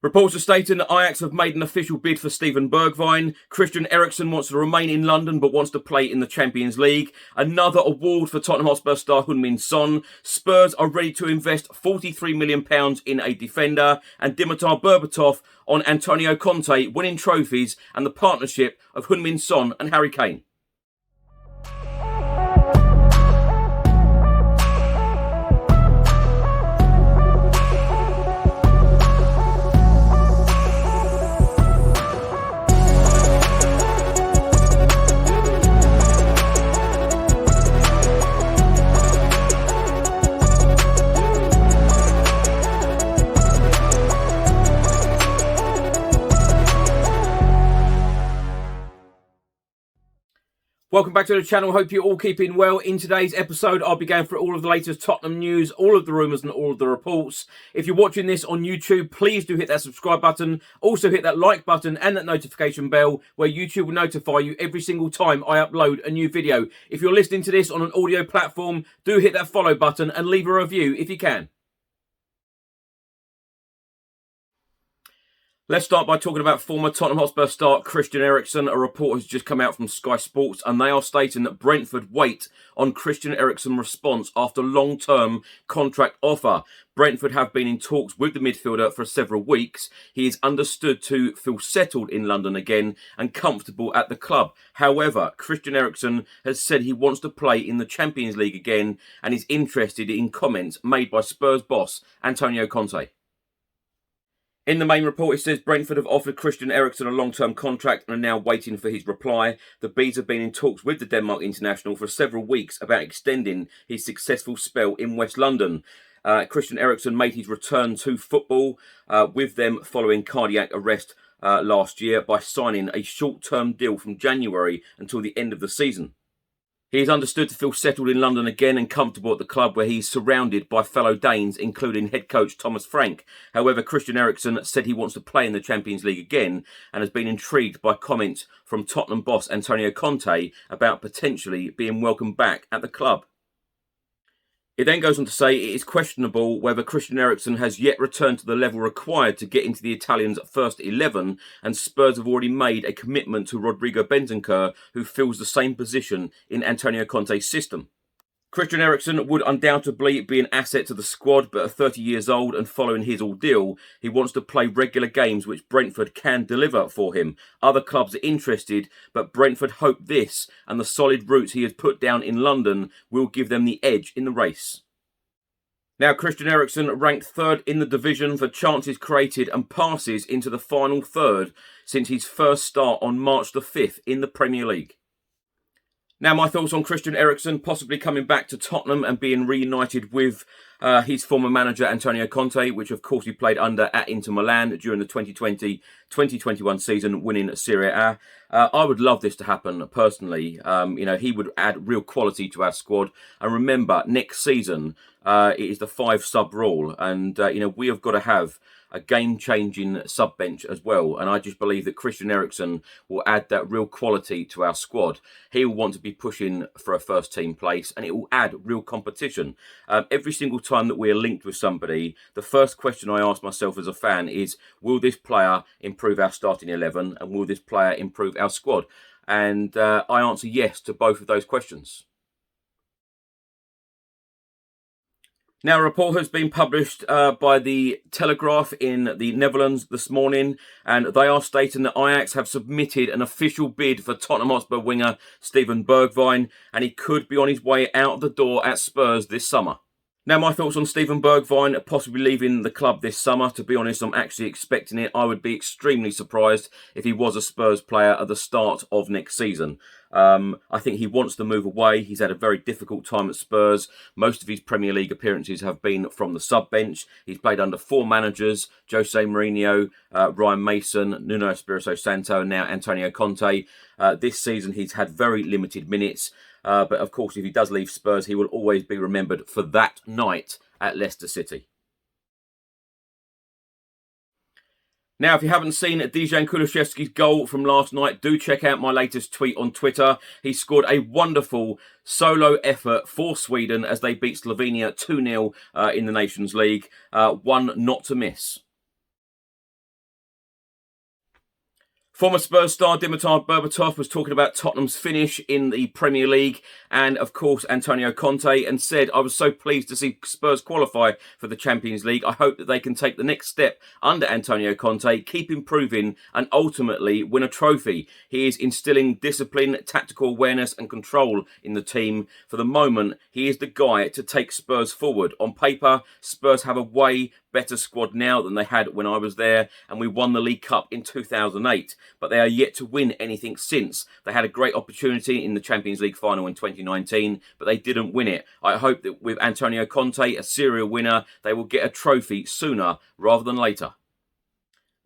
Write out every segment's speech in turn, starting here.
Reports are stating that Ajax have made an official bid for Steven Bergwijn. Christian Eriksen wants to remain in London but wants to play in the Champions League. Another award for Tottenham Hotspur star Heung-min Son. Spurs are ready to invest £43 million in a defender. And Dimitar Berbatov on Antonio Conte winning trophies and the partnership of Heung-min Son and Harry Kane. Welcome back to the channel. Hope you're all keeping well. In today's episode, I'll be going through all of the latest Tottenham news, all of the rumours and all of the reports. If you're watching this on YouTube, please do hit that subscribe button. Also hit that like button and that notification bell where YouTube will notify you every single time I upload a new video. If you're listening to this on an audio platform, do hit that follow button and leave a review if you can. Let's start by talking about former Tottenham Hotspur star Christian Eriksen. A report has just come out from Sky Sports and they are stating that Brentford wait on Christian Eriksen's response after long-term contract offer. Brentford have been in talks with the midfielder for several weeks. He is understood to feel settled in London again and comfortable at the club. However, Christian Eriksen has said he wants to play in the Champions League again and is interested in comments made by Spurs boss Antonio Conte. In the main report, it says Brentford have offered Christian Eriksen a long-term contract and are now waiting for his reply. The Bees have been in talks with the Denmark international for several weeks about extending his successful spell in West London. Christian Eriksen made his return to football with them following cardiac arrest last year by signing a short-term deal from January until the end of the season. He is understood to feel settled in London again and comfortable at the club where he is surrounded by fellow Danes, including head coach Thomas Frank. However, Christian Eriksen said he wants to play in the Champions League again and has been intrigued by comments from Tottenham boss Antonio Conte about potentially being welcomed back at the club. It then goes on to say it is questionable whether Christian Eriksen has yet returned to the level required to get into the Italians' first 11, and Spurs have already made a commitment to Rodrigo Bentancur, who fills the same position in Antonio Conte's system. Christian Eriksen would undoubtedly be an asset to the squad, but at 30 years old and following his ordeal, he wants to play regular games which Brentford can deliver for him. Other clubs are interested, but Brentford hope this and the solid roots he has put down in London will give them the edge in the race. Now, Christian Eriksen ranked third in the division for chances created and passes into the final third since his first start on March the 5th in the Premier League. Now, my thoughts on Christian Eriksen possibly coming back to Tottenham and being reunited with his former manager Antonio Conte, which of course he played under at Inter Milan during the 2020-2021 season, winning Serie A. I would love this to happen personally. He would add real quality to our squad. And remember, next season it is the 5-sub rule, and we have got to have a game-changing sub-bench as well. And I just believe that Christian Eriksen will add that real quality to our squad. He will want to be pushing for a first-team place, and it will add real competition. Every single time that we are linked with somebody, the first question I ask myself as a fan is, will this player improve our starting 11, and will this player improve our squad? And I answer yes to both of those questions. Now, a report has been published by the Telegraph in the Netherlands this morning, and they are stating that Ajax have submitted an official bid for Tottenham Hotspur winger Steven Bergwijn, and he could be on his way out the door at Spurs this summer. Now, my thoughts on Steven Bergwijn possibly leaving the club this summer. To be honest, I'm actually expecting it. I would be extremely surprised if he was a Spurs player at the start of next season. I think he wants to move away. He's had a very difficult time at Spurs. Most of his Premier League appearances have been from the sub-bench. He's played under 4 managers, Jose Mourinho, Ryan Mason, Nuno Espirito Santo, and now Antonio Conte. This season, he's had very limited minutes. But of course, if he does leave Spurs, he will always be remembered for that night at Leicester City. Now, if you haven't seen Djulaszewski's goal from last night, do check out my latest tweet on Twitter. He scored a wonderful solo effort for Sweden as they beat Slovenia 2-0 in the Nations League. One not to miss. Former Spurs star Dimitar Berbatov was talking about Tottenham's finish in the Premier League and, of course, Antonio Conte, and said, "I was so pleased to see Spurs qualify for the Champions League. I hope that they can take the next step under Antonio Conte, keep improving and ultimately win a trophy. He is instilling discipline, tactical awareness and control in the team. For the moment, he is the guy to take Spurs forward. On paper, Spurs have a way better squad now than they had when I was there, and we won the League Cup in 2008. But they are yet to win anything since. They had a great opportunity in the Champions League final in 2019, but they didn't win it. I hope that with Antonio Conte, a serial winner, they will get a trophy sooner rather than later."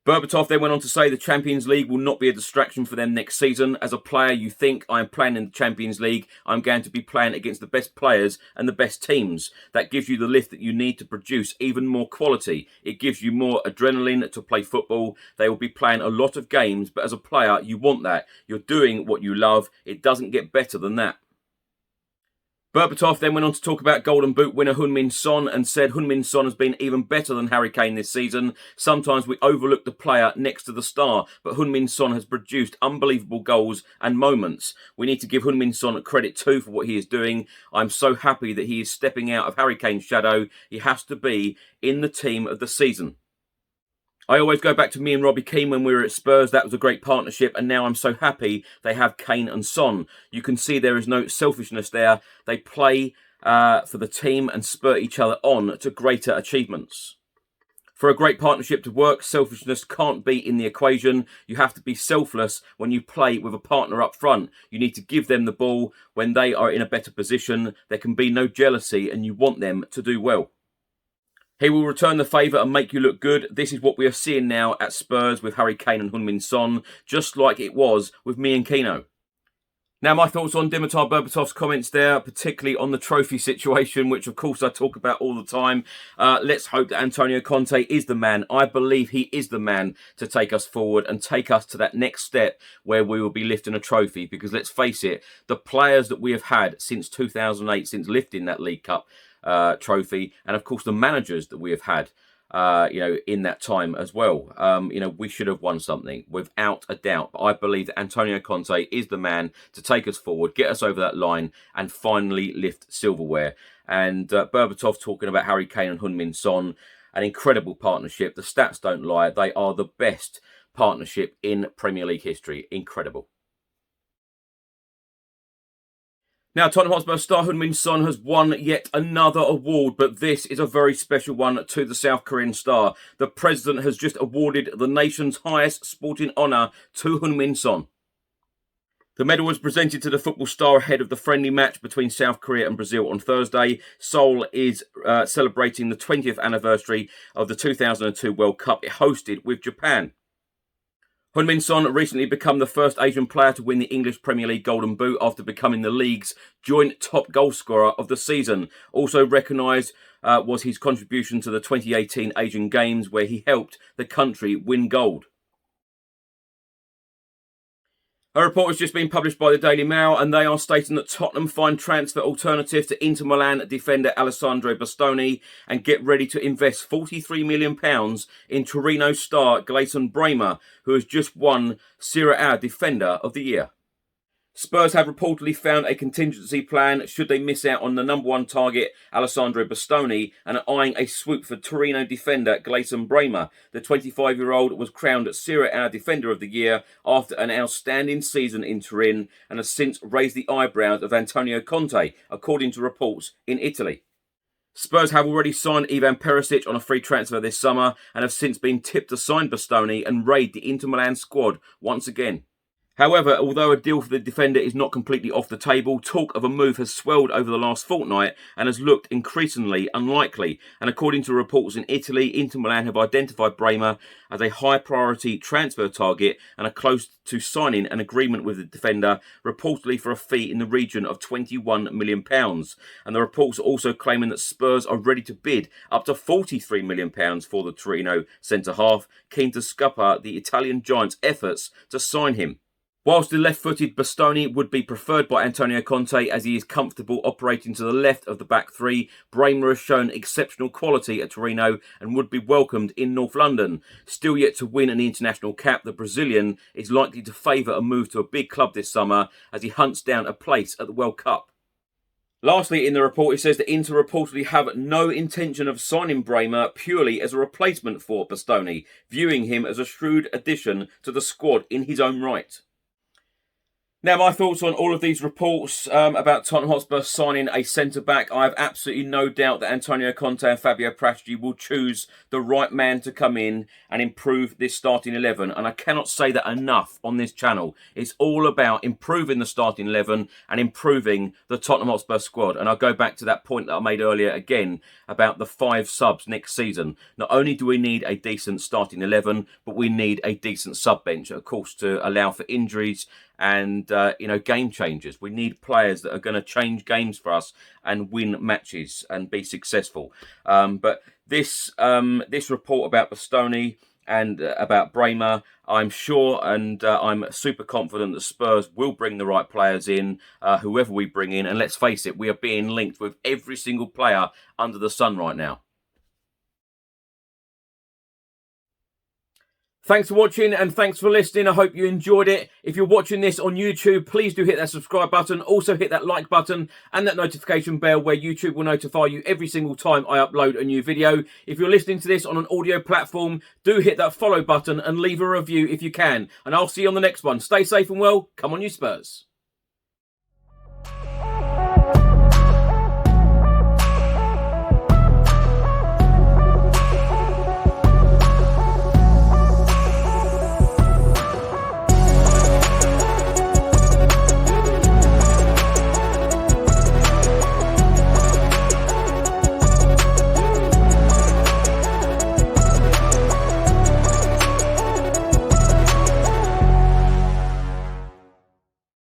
Berbatov then went on to say the Champions League will not be a distraction for them next season. "As a player, you think I am playing in the Champions League. I'm going to be playing against the best players and the best teams. That gives you the lift that you need to produce even more quality. It gives you more adrenaline to play football. They will be playing a lot of games, but as a player, you want that. You're doing what you love. It doesn't get better than that." Berbatov then went on to talk about Golden Boot winner Heung-min Son and said Heung-min Son has been even better than Harry Kane this season. "Sometimes we overlook the player next to the star, but Heung-min Son has produced unbelievable goals and moments. We need to give Heung-min Son credit too for what he is doing. I'm so happy that he is stepping out of Harry Kane's shadow. He has to be in the team of the season. I always go back to me and Robbie Keane when we were at Spurs. That was a great partnership, and now I'm so happy they have Kane and Son. You can see there is no selfishness there. They play for the team and spur each other on to greater achievements. For a great partnership to work, selfishness can't be in the equation. You have to be selfless when you play with a partner up front. You need to give them the ball when they are in a better position. There can be no jealousy, and you want them to do well. He will return the favour and make you look good. This is what we are seeing now at Spurs with Harry Kane and Heung-min Son, just like it was with me and Keno." Now, my thoughts on Dimitar Berbatov's comments there, particularly on the trophy situation, which of course I talk about all the time. Let's hope that Antonio Conte is the man. I believe he is the man to take us forward and take us to that next step where we will be lifting a trophy. Because let's face it, the players that we have had since 2008, since lifting that League Cup trophy, and of course the managers that we have had in that time as well, we should have won something without a doubt. But I believe that Antonio Conte is the man to take us forward, get us over that line and finally lift silverware. And Berbatov talking about Harry Kane and Heung-min Son, an incredible partnership. The stats don't lie. They are the best partnership in Premier League history. Incredible. Now, Tottenham Hotspur star Heung-min Son has won yet another award, but this is a very special one to the South Korean star. The president has just awarded the nation's highest sporting honour to Heung-min Son. The medal was presented to the football star ahead of the friendly match between South Korea and Brazil on Thursday. Seoul is celebrating the 20th anniversary of the 2002 World Cup it hosted with Japan. Heung-min Son recently become the first Asian player to win the English Premier League Golden Boot after becoming the league's joint top goal scorer of the season. Also recognised was his contribution to the 2018 Asian Games, where he helped the country win gold. A report has just been published by the Daily Mail, and they are stating that Tottenham find transfer alternative to Inter Milan defender Alessandro Bastoni and get ready to invest £43 million in Torino star Gleison Bremer, who has just won Serie A Defender of the Year. Spurs have reportedly found a contingency plan should they miss out on the number one target, Alessandro Bastoni, and are eyeing a swoop for Torino defender Gleison Bremer. The 25-year-old was crowned Serie A Defender of the Year after an outstanding season in Turin and has since raised the eyebrows of Antonio Conte, according to reports in Italy. Spurs have already signed Ivan Perisic on a free transfer this summer and have since been tipped to sign Bastoni and raid the Inter Milan squad once again. However, although a deal for the defender is not completely off the table, talk of a move has swelled over the last fortnight and has looked increasingly unlikely. And according to reports in Italy, Inter Milan have identified Bremer as a high-priority transfer target and are close to signing an agreement with the defender, reportedly for a fee in the region of £21 million. And the reports are also claiming that Spurs are ready to bid up to £43 million for the Torino centre-half, keen to scupper the Italian giant's efforts to sign him. Whilst the left-footed Bastoni would be preferred by Antonio Conte as he is comfortable operating to the left of the back three, Bremer has shown exceptional quality at Torino and would be welcomed in North London. Still yet to win an international cap, the Brazilian is likely to favour a move to a big club this summer as he hunts down a place at the World Cup. Lastly, in the report, it says that Inter reportedly have no intention of signing Bremer purely as a replacement for Bastoni, viewing him as a shrewd addition to the squad in his own right. Now, my thoughts on all of these reports about Tottenham Hotspur signing a centre-back. I have absolutely no doubt that Antonio Conte and Fabio Paratici will choose the right man to come in and improve this starting 11. And I cannot say that enough on this channel. It's all about improving the starting 11 and improving the Tottenham Hotspur squad. And I'll go back to that point that I made earlier again about the 5 subs next season. Not only do we need a decent starting 11, but we need a decent sub-bench, of course, to allow for injuries and game changers. We need players that are going to change games for us and win matches and be successful. But this report about Bastoni and about Bremer, I'm sure and I'm super confident that Spurs will bring the right players in, whoever we bring in. And let's face it, we are being linked with every single player under the sun right now. Thanks for watching and thanks for listening. I hope you enjoyed it. If you're watching this on YouTube, please do hit that subscribe button. Also hit that like button and that notification bell where YouTube will notify you every single time I upload a new video. If you're listening to this on an audio platform, do hit that follow button and leave a review if you can. And I'll see you on the next one. Stay safe and well. Come on, you Spurs.